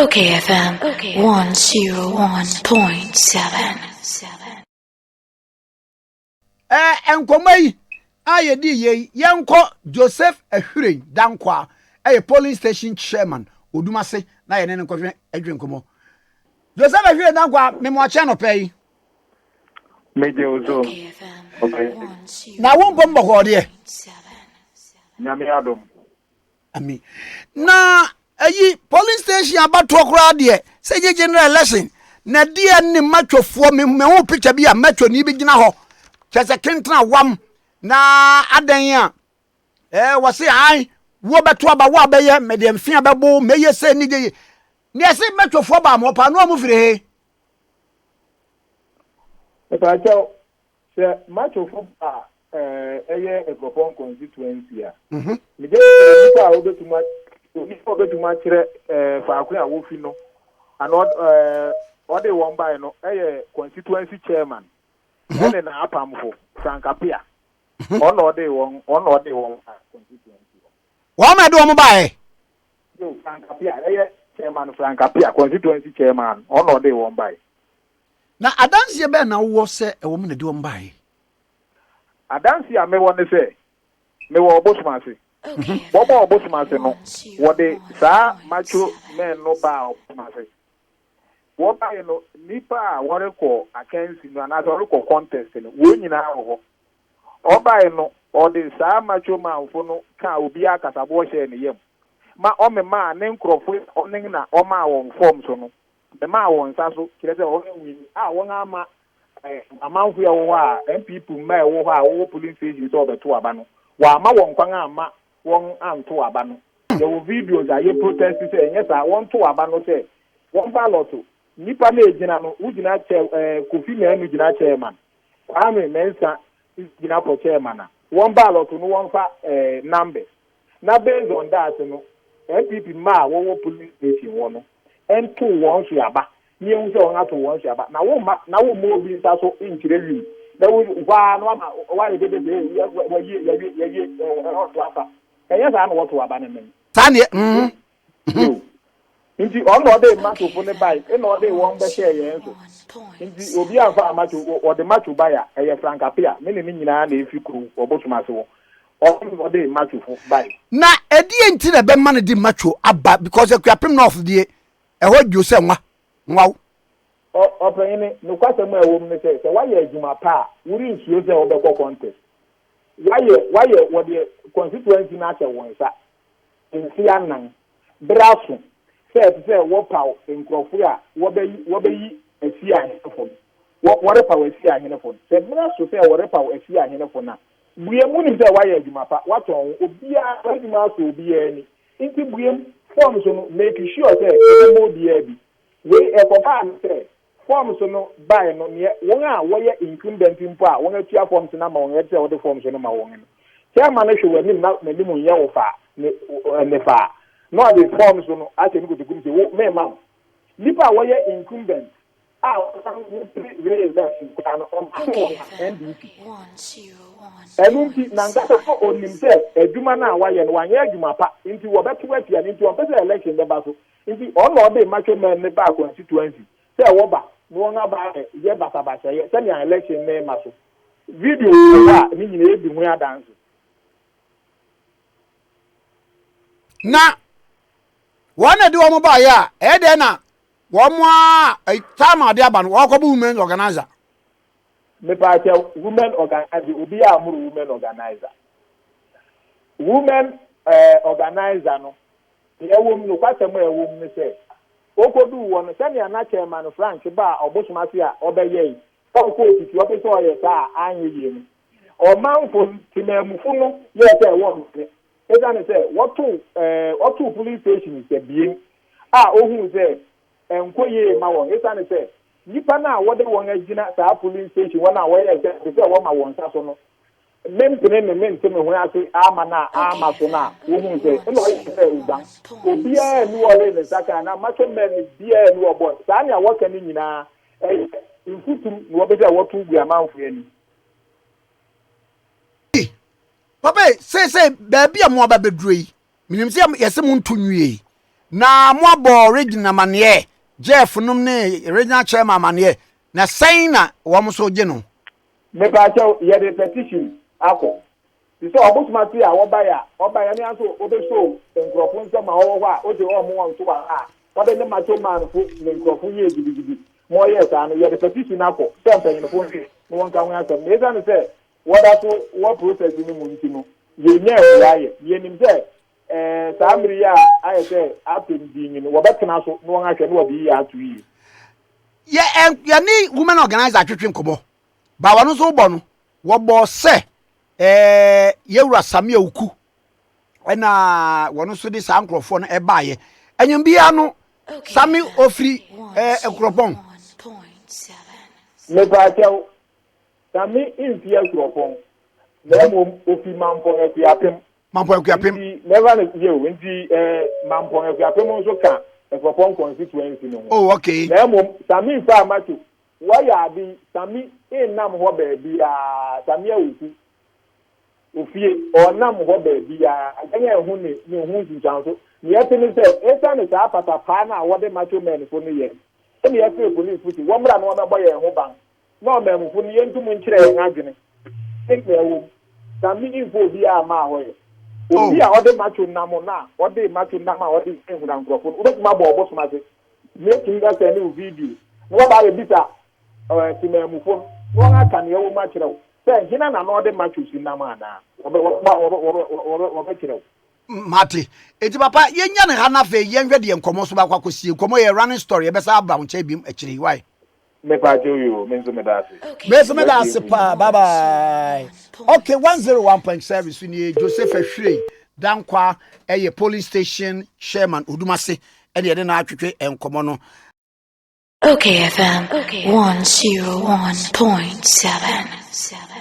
okayfm 101.7. Enkomai ayedi ye yenko Joseph Ahire Dankwa polling station chairman Odumase na ye ne nkofwe adwenkomo Joseph Ahire Dankwa memoache no pay Meje ozo. Okay. na won bombo hode Nyame adom. ami na polling station abato kra de se general election na dia ni matwofo me hu picture bi a matwo ni bi gina ho kese kentra wam na adan a wose ai wo beto aba wo abeye medemfia bebo meye se ni de ni ese matwofo ba mo pa no mo fire he Eba cho se matchofo ba eye Akuapem constituency a. Me je nipa obetuma kire faako a wo fi no. And ode won by no eye constituency chairman. Ene na apamfo Frankapia. Ono ode won constituency. wo me do mo bae Yo Frankapia eye chairman Frankapia constituency chairman. Ono ode won by. na adanse be na wo se wo me de wo bae Adansi a me won se me wo obosumase. Bobo obosumase no wo de saa macho men no ba obosumase. Wo ba ye no nipa a wo rekọ akansi no na so rekọ contest no wo nyina ho. Oba ye no o de saa macho manfo no ka obi akasabo hye ne yem. Ma o me ma ne nkrofo onen na o ma won form so no. Me ma won sa so kire se o nwi a won ama amanfo ya wo a MPP ma wo ha wo police station so obeto aba no wa ma won kwan ama won anto aba no there were videos aye protest say yes a won to aba no say won ballot nipa na ejina no ujina Kofi na enu jina chairman Kwame Mensa jina for chairman na won ballot no won fa numbers na based on that no MPP ma wo police station wo no ento won so aba ni ehun se on ato won so aba na wo mo bi nta so nkire wi na wo wa no ama wa le bebe ye to aba kaya sa na wo to aba ne men tane nti on no dey match fo ne bai e no dey won be share ye nso nti obi anfa match o de match bai a e Frankapia me ne nyina na efikuru obotumase wo on no dey match fo bai na edie nti na be man di macho aba because Akuapem north die ho Jose nwa open no kwasem a wo me say why adwuma pa wuri nsuo say obekọ contest why what the constituency na che won sa nsi anan braso say wo paw nkrofo a wo beyi asi ahenefo wo repaw asi ahenefo say braso say wo repaw asi ahenefo na buye munim say why adwuma pa waton obi a adwuma so obi ani nti buye form so no make sure say mo bia bi we ekoba say forms no buy no won a wo ye incumbent mpo a won atua forms na ma won etse wo de forms no ma won no chairman no hwe wani na limu ye wo fa ne fa no the forms no a te ni ko dugum se wo me ma nipa wo ye incumbent a we da kwa no NDP NDP na ngata ko onim se adwuma na wa ye no wanye adwuma pa nti wo betu atia nti on pese election be ba so nti on no dey macho men ne ba constituency say wo ba no nga ba ye basa ye say an election me ma so video wa ni nyina ebi hu adanso na wana di wo ba ya e de na wo mo a time ade aba no wo ko bu women organizer me pa che women organizer obi a amuru women organizer organizer no e wo mu no kwasem e wo mu say okodu won se na na chairman Frank ba obosumase a obeye ko otiti opese oye sa anyeye ni o manfo timamufu no ye se won e da ne se wotu police station se bien a ohun se enkoye ma won e da ne se nipa na wode won agina sa police station won a woye se won ma won sa so no mentene me hu ase ama na ama so na wohu se no ye udan obia ni wole ne saka na macho men bia ni obo sa anya woka ni nyina infutum ni obeja wotu gu amanfo ani papa say ba bia mo ba beduro yi minim se yese mo nto nwie na moabo regional mane Jeff num ne regional chairman mane na saying na wo so gye no me ba cho ye the petition akọ so obusuma ti a wo ba ya ni aso obeso nkrofo nsema wo ho a o je o mo won so a wo de ne macho man fo ne nkrofo ye gidi mo ye sa no ye the petition akọ tempe ni fo nti no won ka ho asem me za no say wo da so wo process ni mu nti no ye nya ye nim say samri ya aye say apem di ni wo betena so no won ahwe no wo bi ya atu yi ye ni women organizer atwetwe nkomo ba wano so bo no wo bo se yewura Sammy Awuku na wono so de sa nkrofo no baaye enyum bia no Sammy ofri ekropon me ba tell Sammy infi ekropon na mo ofi mampon Akuapem never you nti mampon Akuapem so ka ekropon constituency no oh okay na mo Sammy fa macho why be Sammy nam ho ba bia Sammy Awuku ofie onam ho ba bia aganya hu ni hu nchanso ni yetini se esa ni sa pata pa na wo de macho men fo ni ye ni ye fe police futi wo mra no wo ye ho ban no mem fo ni yentum nkire ye adwene think me wo Sammy info bia ma ho ye obi a wo de macho nam na wo de macho nam a wo de hu na nkrofo wo be ma bo obo so ma se make him that any video no ba be bisa ti mem fo no nga kan ye wo ma kire wo say hina na no de macho si nam ana wo be kire wo mate eti papa yenya ne ha na fe yenhwe de enkomo so ba kwakosie enkomo ye running story e be sa aba nche bim akiri why me pa joyo me nzo me dase pa bye bye okay 101.7 so ni Joseph Ahwire dankwa eye police station chairman Odumase e de na atwetwe enkomo no okayfm 101.7